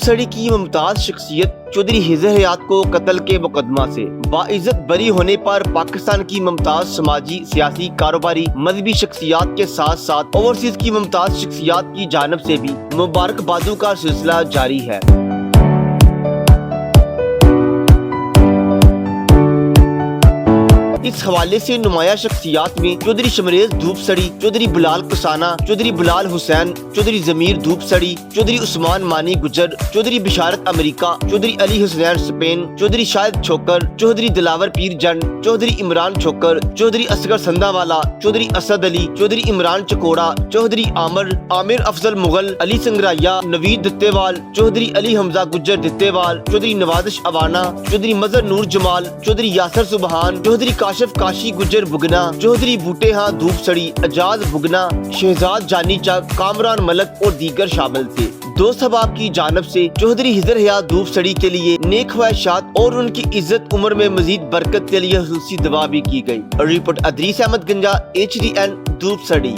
سڑی کی ممتاز شخصیت چودھری ہزر حیات کو قتل کے مقدمہ سے باعزت بری ہونے پر پاکستان کی ممتاز سماجی، سیاسی، کاروباری، مذہبی شخصیات کے ساتھ ساتھ اوورسیز کی ممتاز شخصیات کی جانب سے بھی مبارکبادوں کا سلسلہ جاری ہے۔ اس حوالے سے نمایاں شخصیات میں چودھری شمریز دھوپ سڑی، چودھری بلال کسانہ، چودھری بلال حسین، چودھری ضمیر دھوپ سڑی، چودھری عثمان مانی گجر، چودھری بشارت امریکہ، چودھری علی حسین سپین، چودھری شاہد چھوکر، چودھری دلاور پیر جنڈ، چودھری عمران چھوکر، چودھری اصغر سندھا والا، چودھری اسد علی، چودھری عمران چکوڑا، چودھری عامر افضل مغل، علی سنگرائیا، نوید دتےوال، چودھری علی حمزہ گجر دتےوال، چودھری نوازش اوانا، چودھری مظہر نور جمال، چودھری یاسر سبحان، چودھری کاشف کاشی گجر بگنا، چودھری بوٹے ہاں دھوپ سڑی، اجاز بگنا، شہزاد جانی چک، کامران ملک اور دیگر شامل تھے۔ دوست احباب کی جانب سے چودھری ہزر حیات دھوپ سڑی کے لیے نیک خواہشات اور ان کی عزت عمر میں مزید برکت کے لیے خصوصی دعا بھی کی گئی۔ رپورٹ ادریس احمد گنجا، HDN دھوپ سڑی۔